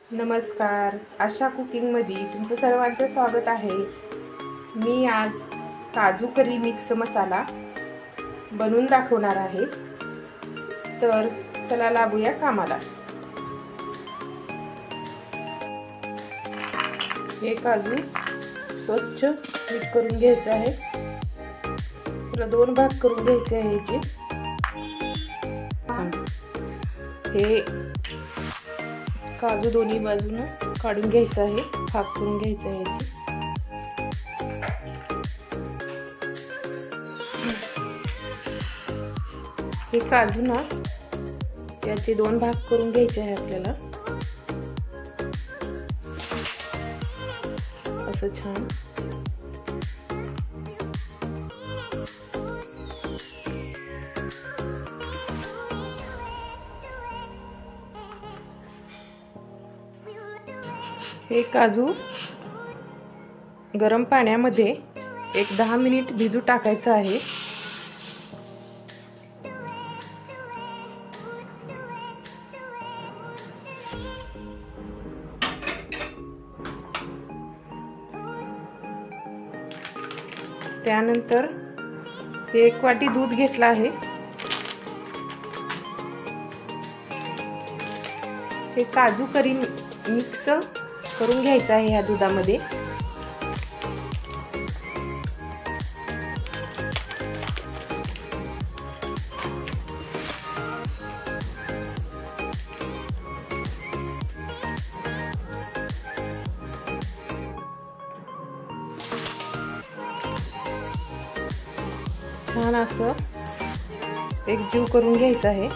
नमस्कार, आशा कुकिंगमध्ये तुमचं सर्वांचं स्वागत आहे। मी आज काजू करी मिक्स मसाला बनवून दाखवणार आहे। तर चला लागूया कामाला। हे काजू स्वच्छ नीट करून घ्यायचे आहे। त्याला दोन भाग करून घ्यायचे आहे याचे। हे काजू दोन्ही बाजूने काढून घ्यायचा आहे, भाग करून घ्यायचा आहे याची। हे काजू ना याचे दोन भाग करून घ्यायचे आहे आपल्याला, असं छान। हे काजू गरम पाण्यामध्ये एक 10 मिनिट भिजू टाकायचं आहे। त्यानंतर हे 1 वाटी दूध घेतलं आहे। हे काजू करी मिक्स करून घ्यायचं आहे ह्या दुधामध्ये। छान असं एकजीव करून घ्यायचं आहे।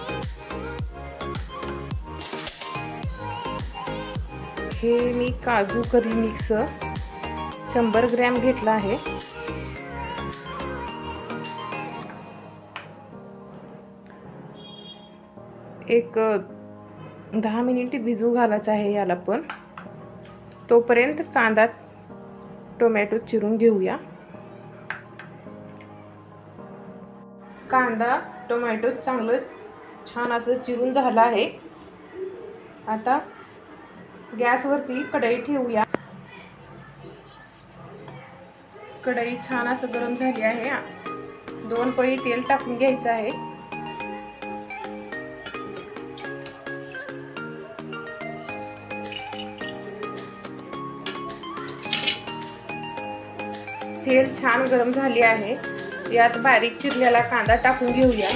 हे मी काजू करी मिक्स 100 ग्रॅम घेतला आहे। एक 10 मिनिट भिजू घालायचं आहे याला पण। तोपर्यंत कांदा टोमॅटो चिरून घेऊया। कांदा टोमॅटो चांगलं छान असं चिरून झालं आहे। आता गॅसवरती कढई ठेवूया। कढई छान असं गरम झाली आहे। 2 पळी तेल टाकून घ्यायचं आहे। तेल छान गरम झाले आहे। यात बारीक चिरलेला कांदा टाकून घेऊया।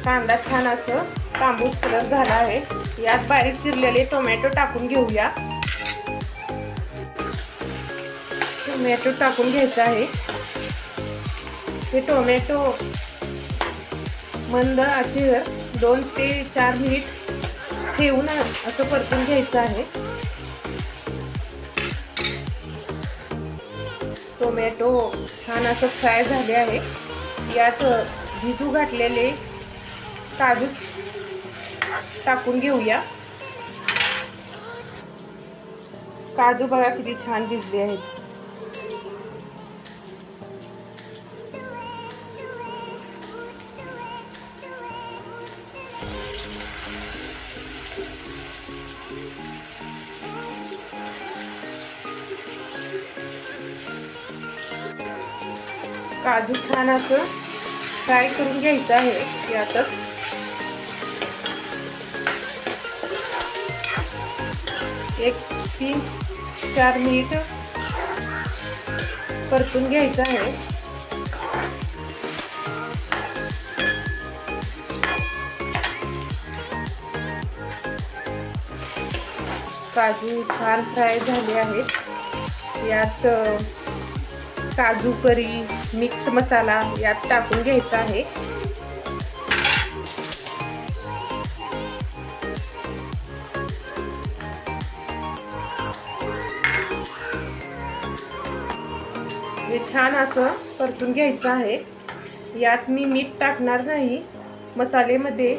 कांदा छान असं तांबूस कलर झाला आहे। यात बारीक चिरलेले टोमॅटो टाकून घेऊया। टोमॅटो टाकून घ्यायचा आहे। हे टोमॅटो मंद आचेवर 2 ते 4 मिनिट ठेवून असं परतून घ्यायचं आहे। टोमॅटो छान असं फ्राय झाले आहे। यात भिजू घातलेले काजू टाकून घेऊया। काजू बघा किती छान भिजले आहेत। काजू छान असं फ्राय करून घ्यायचं आहे। यातच एक 3-4 मिनिट परतून घ्यायचं आहे। काजू छान फ्राय झाले आहेत। यात काजू करी मिक्स मसाला यात टाकून घ्यायचा आहे। हे छान असं परतून घ्यायचं आहे। यात मी मीठ टाकणार नाही। मसाल्यामध्ये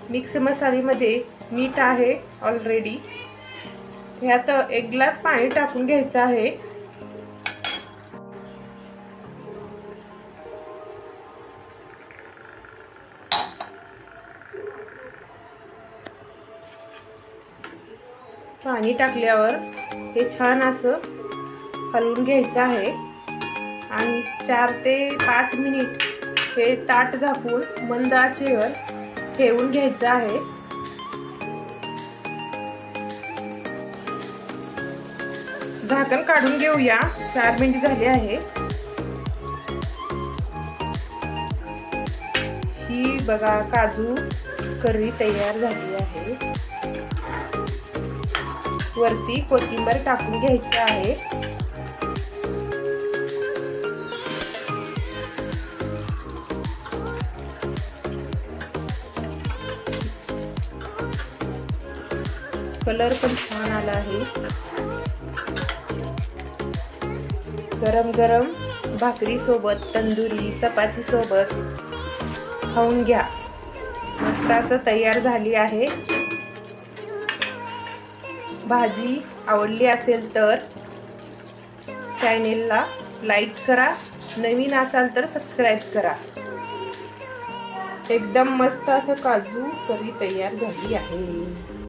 मिक्स मसाल्यामध्ये मीठ आहे ऑलरेडी। यात 1 ग्लास पाणी टाकून घ्यायचं आहे। पाणी टाकल्यावर हे छान असं हलवून घ्यायचं आहे आणि 4 ते 5 मिनिट हे ताट झाकून मंद आचेवर ठेवून घ्यायचं आहे। झाकण काढून घेऊया। 4 मिनिट झाले आहे। ही बघा काजू करी तयार झाली आहे। वरती कोथिंबीर टाकून घ्यायचं आहे। कलर पण छान आला आहे। गरम गरम भाकरी सोबत, तंदुरी चपाती सोबत खाऊन घ्या। मस्त असं तयार झाली आहे। भाजी आवडली असेल तर चॅनेलला लाईक करा, नवीन असाल तर सबस्क्राईब करा। एकदम मस्त असं काजू करी तयार झाली आहे।